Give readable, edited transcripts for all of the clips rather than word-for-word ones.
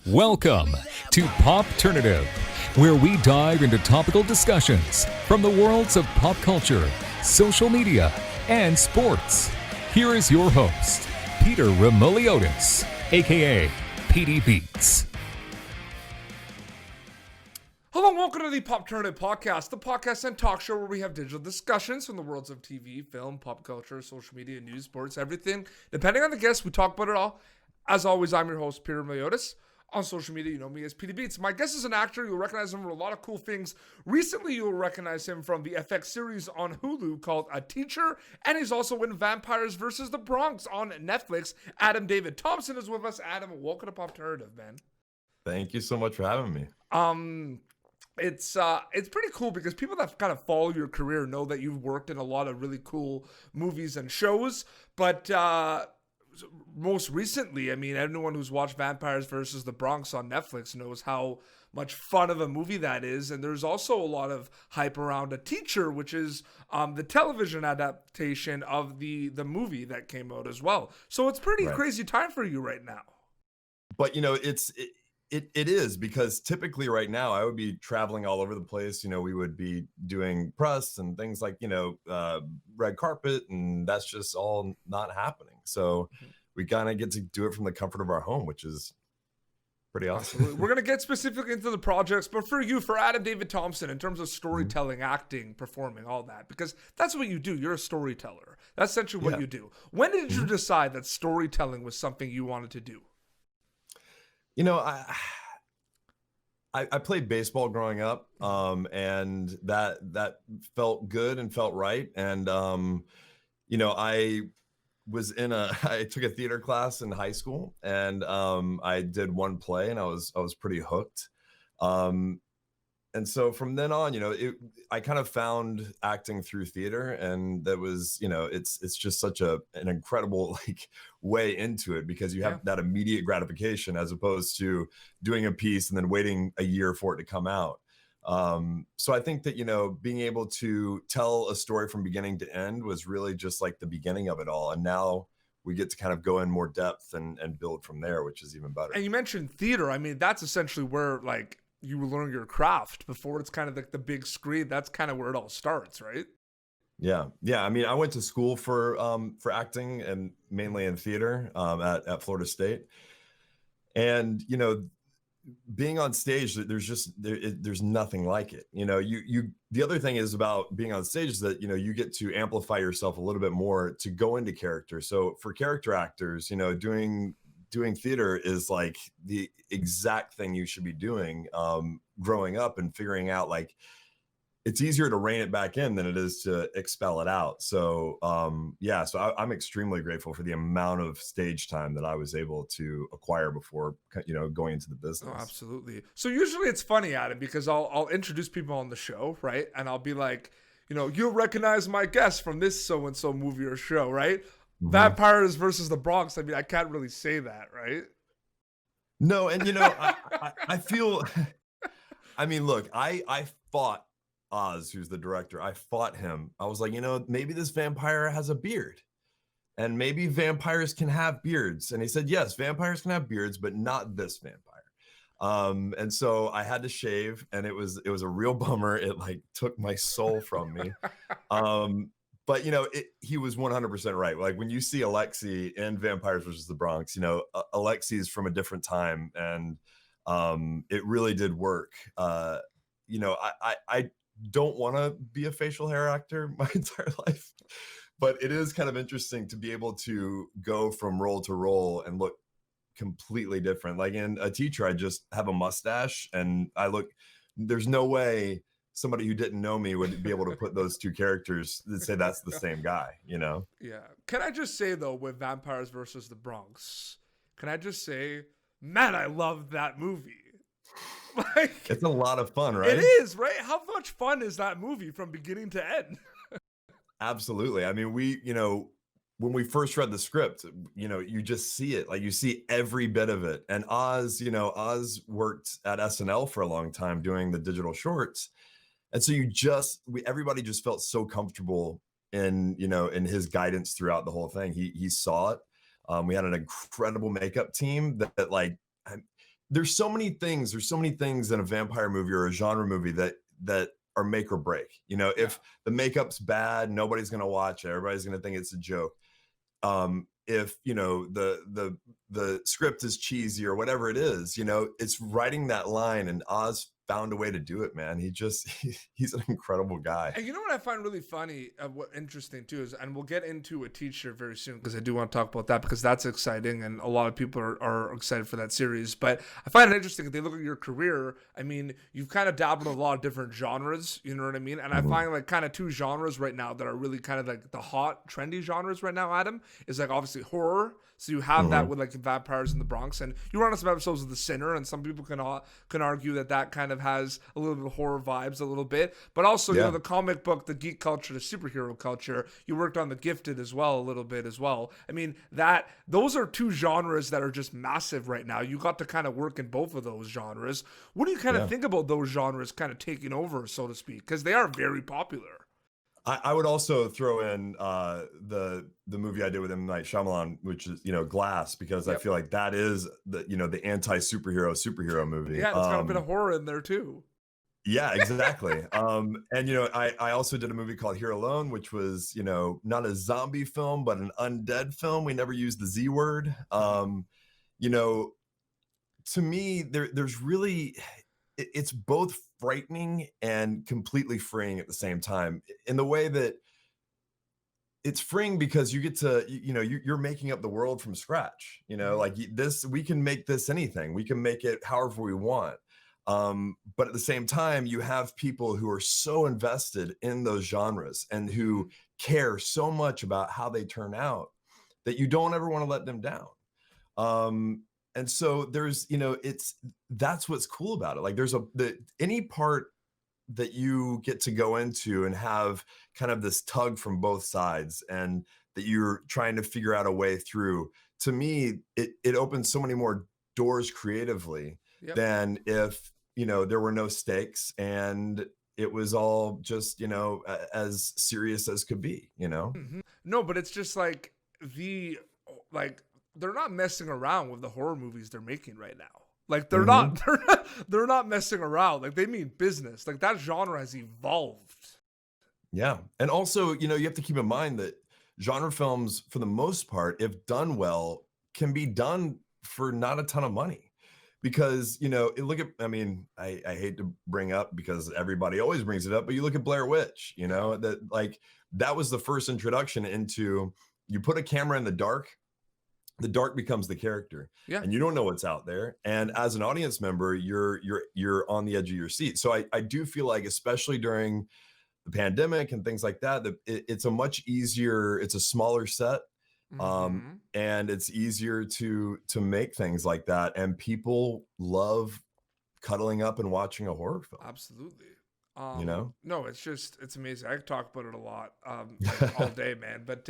Welcome to Popternative, where we dive into topical discussions from the worlds of pop culture, social media, and sports. Here is your host, Peter Remoliotis, aka PD Beats. Hello and welcome to the Popternative podcast, the podcast and talk show where we have digital discussions from the worlds of TV, film, pop culture, social media, news, sports, everything. Depending on the guest, we talk about it all. As always, I'm your host, Peter Remoliotis. On social media, you know me as PD Beats. My guest is an actor. You'll recognize him for a lot of cool things. Recently, you'll recognize him from the FX series on Hulu called A Teacher, and he's also in Vampires vs. the Bronx on Netflix. David Thompson is with us. Adam, welcome to Popternative, man. Thank you so much for having me. It's pretty cool because people that kind of follow your career know that you've worked in a lot of really cool movies and shows, but most recently, I mean, anyone who's watched Vampires vs. the Bronx on Netflix knows how much fun of a movie that is. And there's also a lot of hype around A Teacher, which is the television adaptation of the movie that came out as well. So it's pretty crazy time for you right now. But, you know, it is, because typically right now I would be traveling all over the place. You know, we would be doing press and things like, you know, red carpet, and that's just all not happening. So we kind of get to do it from the comfort of our home, which is pretty awesome. Absolutely. We're going to get specifically into the projects, but for you, for David Thompson, in terms of storytelling, acting, performing, all that, because that's what you do. You're a storyteller. That's essentially what you do. When did you decide that storytelling was something you wanted to do? You know, I played baseball growing up, and that felt good and felt right. And you know, I took a theater class in high school, and I did one play, and I was pretty hooked. And so from then on, you know, I kind of found acting through theater, and that was, you know, it's just such an incredible way into it, because you have that immediate gratification as opposed to doing a piece and then waiting a year for it to come out. So I think that, you know, being able to tell a story from beginning to end was really just like the beginning of it all. And now we get to kind of go in more depth and build from there, which is even better. And you mentioned theater. I mean, that's essentially where you will learn your craft before it's kind of like the big screen. That's kind of where it all starts, right? Yeah. I mean, I went to school for acting, and mainly in theater at Florida State. And, you know, being on stage, there's nothing like it. You know, the other thing is about being on stage is that, you know, you get to amplify yourself a little bit more to go into character. So for character actors, you know, doing theater is like the exact thing you should be doing growing up, and figuring out it's easier to rein it back in than it is to expel it out. So so I'm extremely grateful for the amount of stage time that I was able to acquire before, you know, going into the business. Oh, absolutely. So usually it's funny, Adam, because I'll introduce people on the show, right? And I'll be like, you know, you'll recognize my guest from this so-and-so movie or show, right? Vampires versus the Bronx. I mean, I can't really say that, right? No, and you know, I feel. I mean, look, I fought Oz, who's the director. I fought him. I was like, you know, maybe this vampire has a beard, and maybe vampires can have beards. And he said, yes, vampires can have beards, but not this vampire. And so I had to shave, and it was a real bummer. It took my soul from me. But, you know, he was 100% right. Like, when you see Alexei in Vampires vs. the Bronx, you know, Alexei is from a different time, and it really did work. You know, I don't want to be a facial hair actor my entire life, but it is kind of interesting to be able to go from role to role and look completely different. Like in A Teacher, I just have a mustache, and there's no way somebody who didn't know me would be able to put those two characters and say that's the same guy, you know? Yeah. Can I just say, though, with Vampires versus the Bronx, can I just say, man, I love that movie. It's a lot of fun, right? It is, right? How much fun is that movie from beginning to end? Absolutely. I mean, you know, when we first read the script, you know, you just see it, you see every bit of it. And Oz worked at SNL for a long time doing the digital shorts. And so everybody just felt so comfortable in his guidance throughout the whole thing. He saw it. We had an incredible makeup team that there's so many things in a vampire movie or a genre movie that are make or break. If the makeup's bad, nobody's gonna watch it. Everybody's gonna think it's a joke. If the script is cheesy or whatever it is, it's writing that line, and Oz found a way to do it, man. He's an incredible guy. And you know what I find really funny, what interesting too is, and we'll get into a teacher very soon because I do want to talk about that because that's exciting and a lot of people are excited for that series. But I find it interesting if they look at your career. I mean, you've kind of dabbled in a lot of different genres, you know what I mean? And I find like kind of two genres right now that are really kind of like the hot, trendy genres right now, Adam, is like obviously horror. So you have that with like vampires in the Bronx, and you run on some episodes of The Sinner, and some people can argue that kind of has a little bit of horror vibes, a little bit. But also, you know, the comic book, the geek culture, the superhero culture. You worked on The Gifted as well, a little bit as well. I mean, those are two genres that are just massive right now. You got to kind of work in both of those genres. What do you kind of think about those genres kind of taking over, so to speak? Because they are very popular. I would also throw in the movie I did with M. Night Shyamalan, which is Glass, because I feel like that is the anti-superhero movie. Yeah, there's got a bit of horror in there too. Yeah, exactly. And I also did a movie called Here Alone, which was not a zombie film but an undead film. We never used the Z word. To me, there's really, it's both frightening and completely freeing at the same time, in the way that it's freeing because you get to, you're making up the world from scratch, like this, we can make this anything, we can make it however we want. But at the same time, you have people who are so invested in those genres and who care so much about how they turn out that you don't ever want to let them down. And so there's, that's what's cool about it. Like there's any part that you get to go into and have kind of this tug from both sides and that you're trying to figure out a way through, to me, it opens so many more doors creatively than if, there were no stakes and it was all just, as serious as could be, No, but it's just like they're not messing around with the horror movies they're making right now. Like they're not messing around. Like they mean business. Like that genre has evolved. Yeah. And also, you have to keep in mind that genre films, for the most part, if done well, can be done for not a ton of money. Because, I hate to bring up, because everybody always brings it up, but you look at Blair Witch, that was the first introduction into, you put a camera in the dark becomes the character, and you don't know what's out there. And as an audience member, you're on the edge of your seat. So I do feel like, especially during the pandemic and things like that, it's a much easier, it's a smaller set, and it's easier to make things like that. And people love cuddling up and watching a horror film. Absolutely. No, it's amazing. I could talk about it a lot, all day, man. But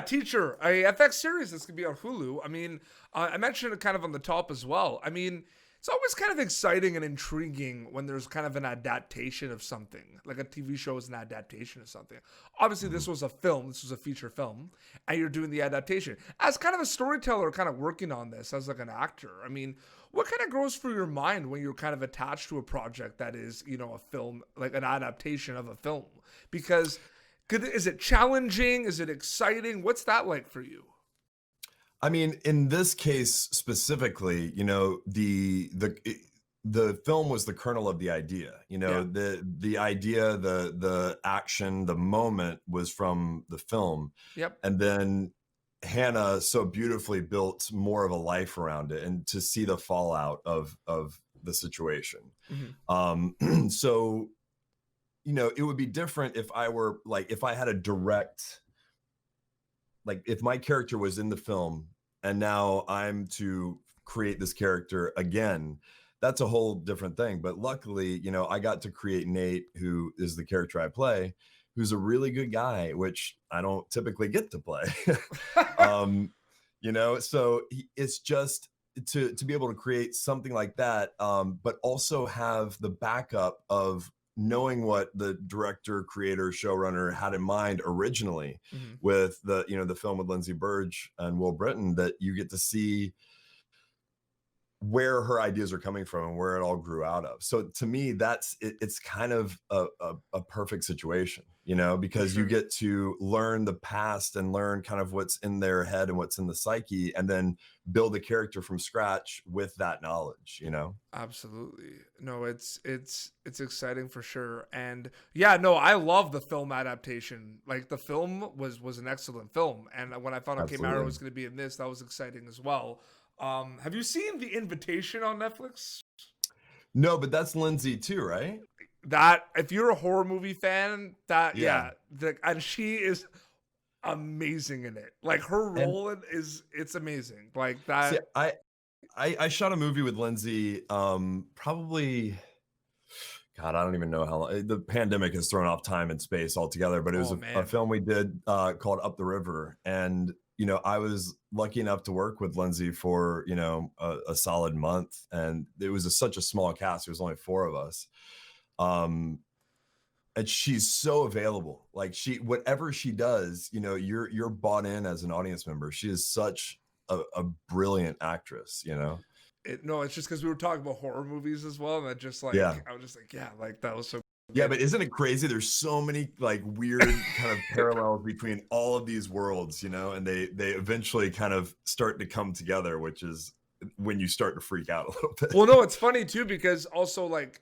Teacher, a FX series that's gonna be on Hulu. I mean, I mentioned it kind of on the top as well. I mean, it's always kind of exciting and intriguing when there's kind of an adaptation of something, like a TV show is an adaptation of something. Obviously, this was a film, this was a feature film, and you're doing the adaptation. As kind of a storyteller, kind of working on this as like an actor, I mean, what kind of goes through your mind when you're kind of attached to a project that is, a film, like an adaptation of a film? Because is it challenging? Is it exciting? What's that like for you? I mean, in this case specifically, the film was the kernel of the idea. The idea, the action, the moment was from the film. Yep. And then Hannah so beautifully built more of a life around it, and to see the fallout of the situation. So, it would be different if if I had a direct, like if my character was in the film and now I'm to create this character again, that's a whole different thing. But luckily, I got to create Nate, who is the character I play, who's a really good guy, which I don't typically get to play. So it's just to be able to create something like that, but also have the backup of knowing what the director, creator, showrunner had in mind originally with the film with Lindsay Burge and Will Britton, that you get to see where her ideas are coming from and where it all grew out of. So to me, it's kind of a perfect situation, For because you sure. get to learn the past and learn kind of what's in their head and what's in the psyche, and then build a character from scratch with that knowledge. Absolutely. No, it's exciting for sure. And yeah, no, I love the film adaptation. Like the film was an excellent film. And when I found out Kamara Absolutely. was going to be in this, that was exciting as well. Have you seen The Invitation on Netflix? No, but that's Lindsay too, right? That if you're a horror movie fan, that Yeah. yeah, and she is amazing in it. Like her And role it's amazing. Like see, that. I shot a movie with Lindsay, probably, God, I don't even know how long. The pandemic has thrown off time and space altogether, but it was Oh a man. film we did called Up the River. And, I was lucky enough to work with Lindsay for, a solid month. And it was such a small cast. There was only four of us. Um, and she's so available. Like whatever she does, you're bought in as an audience member. She is such a brilliant actress. No, it's just because we were talking about horror movies as well, and I just Yeah. like I was just like, yeah, like that was so Yeah, good. but isn't it crazy? There's so many like weird kind of parallels between all of these worlds, and they eventually kind of start to come together, which is when you start to freak out a little bit. Well, no, it's funny too because also like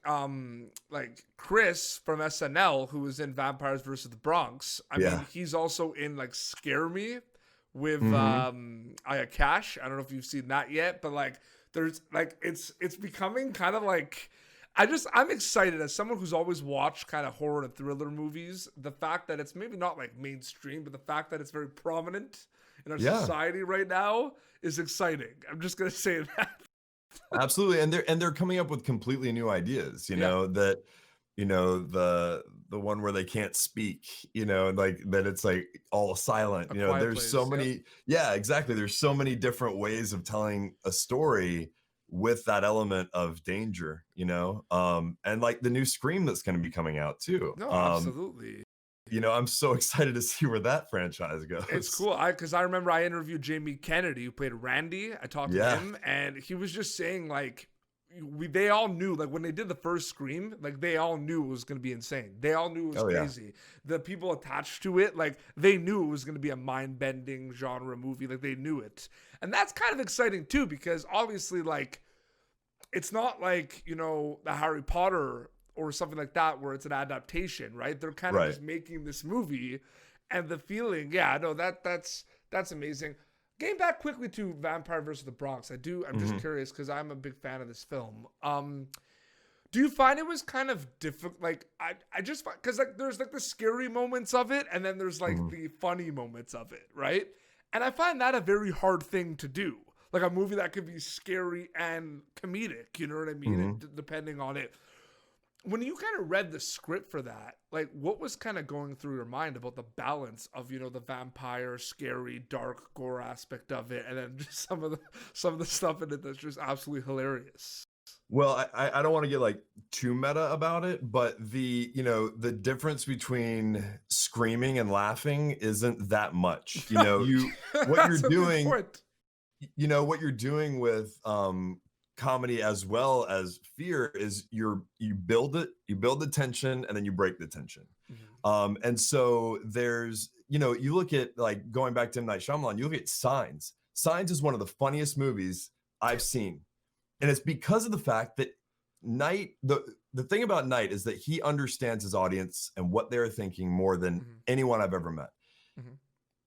Chris from SNL who was in Vampires versus the Bronx. I Yeah. mean, he's also in like Scare Me with Hmm. Aya Cash. I don't know if you've seen that yet, but like there's like it's becoming kind of like I'm excited as someone who's always watched kind of horror and thriller movies. The fact that it's maybe not like mainstream, but the fact that it's very prominent in our Yeah, society right now is exciting. I'm just gonna say that. absolutely. And they're coming up with completely new ideas, Yeah, that the one where they can't speak, and like that it's like all silent. A Quiet There's so Place. Yep. many, yeah, exactly. There's so many different ways of telling a story with that element of danger. And like the new Scream that's going to be coming out too. No, absolutely. I'm so excited to see where that franchise It's goes. cool. Because I remember I interviewed Jamie Kennedy, who played Randy. I talked to Yeah. him, and he was just saying like they all knew like when they did the first Scream, like they all knew it was gonna be insane. They all knew it was Oh yeah. crazy. The people attached to it, like they knew it was gonna be a mind bending genre movie. Like they knew it, and that's kind of exciting too because obviously like it's not like the Harry Potter or something like that where it's an adaptation, right? They're kind of Right. just making this movie, and the feeling, yeah, no, that's amazing. Getting back quickly to Vampire versus the Bronx, I'm just Mhm. curious because I'm a big fan of this film. Do you find it was kind of difficult? Like I just because like there's like the scary moments of it, and then there's like Mhm. the funny moments of it, right? And I find that a very hard thing to do. Like a movie that could be scary and comedic, you know what I mean? Mhm. Depending on it. When you kind of read the script for that, like what was kind of going through your mind about the balance of the vampire, scary, dark, gore aspect of it, and then just some of the stuff in it that's just absolutely hilarious. Well, I don't want to get like too meta about it, but the difference between screaming and laughing isn't that much. You what you're That's a good doing, point. what you're doing with comedy as well as fear is you build it, you build the tension, and then you break the tension. Mhm. And so there's, you look at like going back to M. Night Shyamalan, you look at Signs. Signs is one of the funniest movies I've seen. And it's because of the fact that Knight, the thing about Knight is that he understands his audience and what they're thinking more than Mhm. anyone I've ever met. Mhm.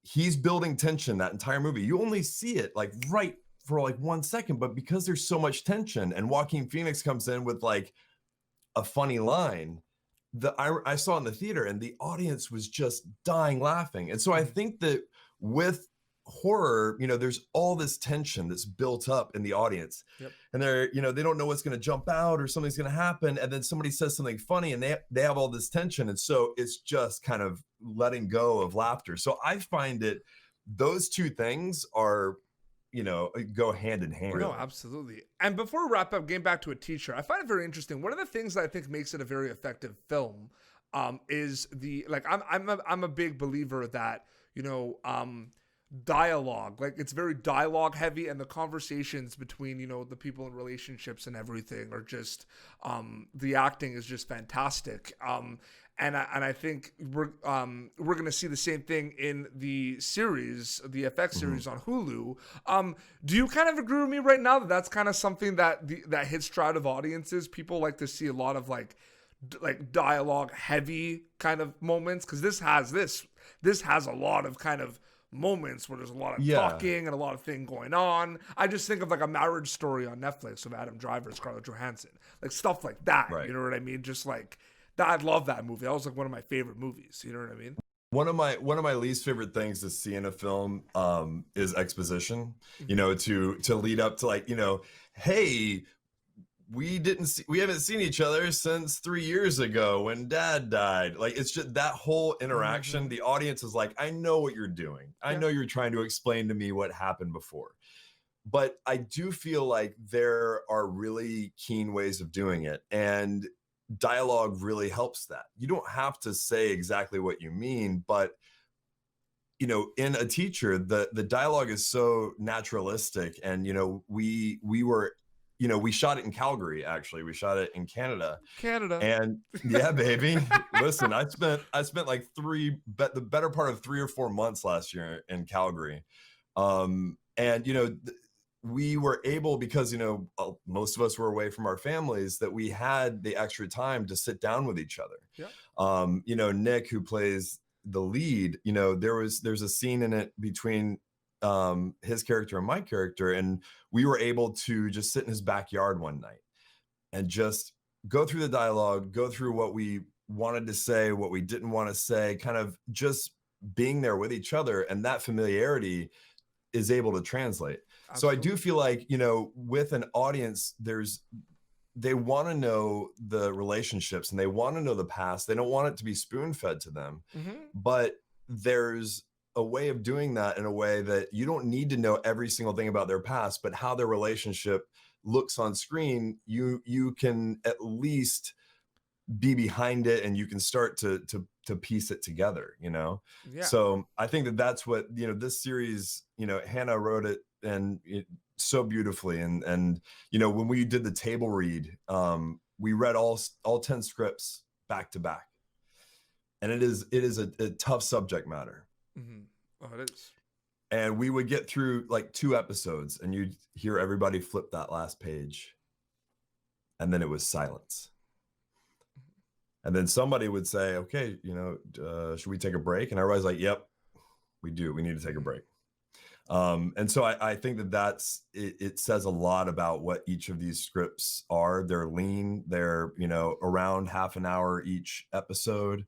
He's building tension that entire movie. You only see it like right for like 1 second, but because there's so much tension and Joaquin Phoenix comes in with like a funny line, I saw in the theater and the audience was just dying laughing. And so I Mhm. think that with horror, there's all this tension that's built up in the audience. Yep. And they don't know what's going to jump out or something's going to happen. And then somebody says something funny and they have all this tension. And so it's just kind of letting go of laughter. So I find it, those two things are, go hand in hand. No, Really. absolutely. And before we wrap up, getting back to a teacher, I find it very interesting. One of the things that I think makes it a very effective film is the like I'm a big believer that dialogue. Like, it's very dialogue heavy, and the conversations between, the people in relationships and everything are just, the acting is just fantastic. And I think we're gonna see the same thing in the series, the FX series on Hulu. Do you kind of agree with me right now that that's kind of something that that hits stride of audiences? People like to see a lot of like dialogue heavy kind of moments, because this has a lot of kind of moments where there's a lot of talking and a lot of thing going on. I just think of like a Marriage Story on Netflix with Adam Driver and Scarlett Johansson, like stuff like that. Right. You know what I mean? Just like that. I love that movie. That was like one of my favorite movies. You know what I mean? One of my least favorite things to see in a film is exposition. You know, to lead up to, like, hey, we haven't seen each other since 3 years ago when Dad died. Like, it's just that whole interaction. The audience is like, I know what you're doing. I know you're trying to explain to me what happened before. But I do feel like there are really keen ways of doing it, and dialogue really helps that. You don't have to say exactly what you mean, but in a teacher, the dialogue is so naturalistic. And we were, we shot it in Calgary. Actually, we shot it in Canada. And yeah, baby. Listen, I spent like the better part of 3 or 4 months last year in Calgary. And we were able, because most of us were away from our families, that we had the extra time to sit down with each other. Nick, who plays the lead, there's a scene in it between his character and my character, and we were able to just sit in his backyard one night and just go through the dialogue, go through what we wanted to say, what we didn't want to say, kind of just being there with each other. And that familiarity is able to translate. Absolutely. So I do feel like, with an audience, they want to know the relationships and they want to know the past. They don't want it to be spoon-fed to them. But there's a way of doing that in a way that you don't need to know every single thing about their past, but how their relationship looks on screen, you can at least be behind it, and you can start to piece it together. So I think that's what this series, Hannah wrote it so beautifully, and when we did the table read, we read all 10 scripts back to back, and it is a tough subject matter. Oh, it is. And we would get through like 2 episodes, and you'd hear everybody flip that last page, and then it was silence. And then somebody would say, okay, should we take a break? And everybody's like, yep, we do. We need to take a break. And so I think it says a lot about what each of these scripts are. They're lean. They're, around half an hour each episode.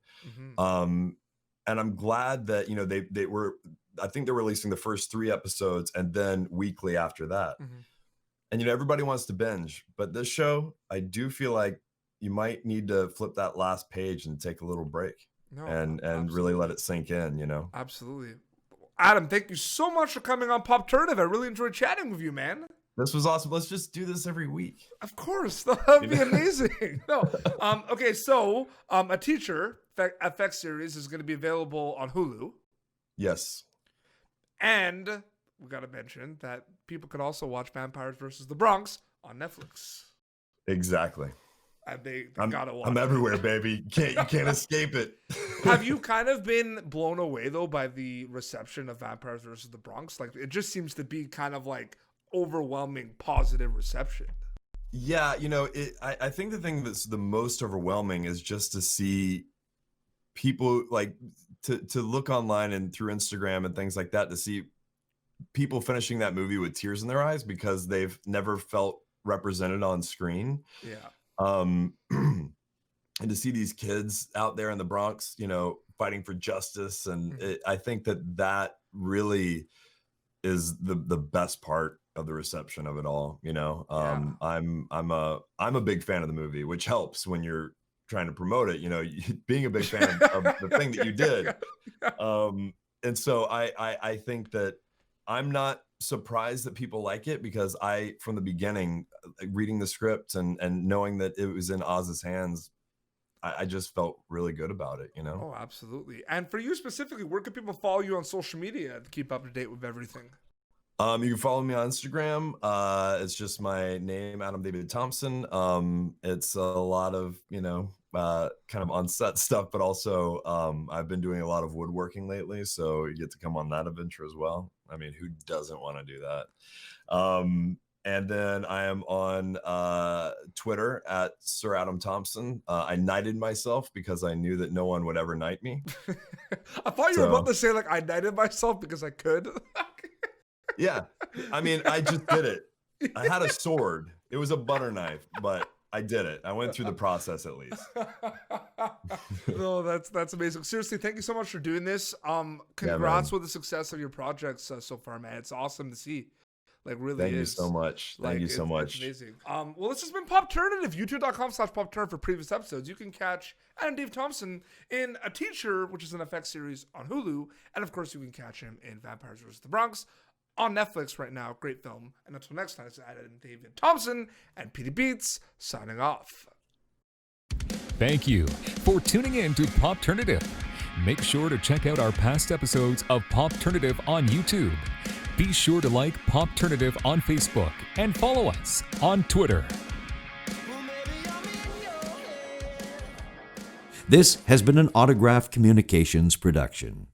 And I'm glad that, I think they're releasing the first 3 episodes and then weekly after that. And, everybody wants to binge, but this show, I do feel like you might need to flip that last page and take a little break and really let it sink in, Absolutely. Adam, thank you so much for coming on Popternative. I really enjoyed chatting with you, man. This was awesome. Let's just do this every week. Of course. That'd be amazing. No. Okay, so A Teacher FX series is going to be available on Hulu. Yes. And we got to mention that people can also watch Vampires versus the Bronx on Netflix. Exactly. And they gotta watch. I'm everywhere, baby. You can't escape it. Have you kind of been blown away though by the reception of Vampires versus the Bronx? Like, it just seems to be kind of like overwhelming positive reception. Yeah, I think the thing that's the most overwhelming is just to see people, like, to look online and through Instagram and things like that, to see people finishing that movie with tears in their eyes because they've never felt represented on screen. Yeah. And to see these kids out there in the Bronx, fighting for justice. And I think that really is the best part of the reception of it all. I'm a big fan of the movie, which helps when you're trying to promote it, being a big fan of the thing that you did. And so I think that I'm not surprised that people like it, because from the beginning, reading the script and knowing that it was in Oz's hands, I just felt really good about it, you know? Oh, absolutely. And for you specifically, where can people follow you on social media to keep up to date with everything? You can follow me on Instagram. It's just my name, Adam David Thompson. It's a lot of, kind of on-set stuff, but also I've been doing a lot of woodworking lately, so you get to come on that adventure as well. I mean, who doesn't want to do that? And then I am on Twitter at Sir Adam Thompson. I knighted myself because I knew that no one would ever knight me. I thought you were about to say, like, I knighted myself because I could. Yeah. I mean, I just did it. I had a sword. It was a butter knife, but I did it. I went through the process at least. No, that's amazing. Seriously, thank you so much for doing this. Congrats with the success of your projects so far, man. It's awesome to see. Like, really Thank is. you so much. Thank you so much. It's amazing. Well, this has been Popternative, youtube.com/Popternative for previous episodes. You can catch Adam Dave Thompson in A Teacher, which is an FX series on Hulu. And, of course, you can catch him in Vampires vs. the Bronx on Netflix right now. Great film. And until next time, it's Adam David Thompson and Petey Beats signing off. Thank you for tuning in to Popternative. Make sure to check out our past episodes of Popternative on YouTube. Be sure to like Popternative on Facebook and follow us on Twitter. This has been an Autograph Communications production.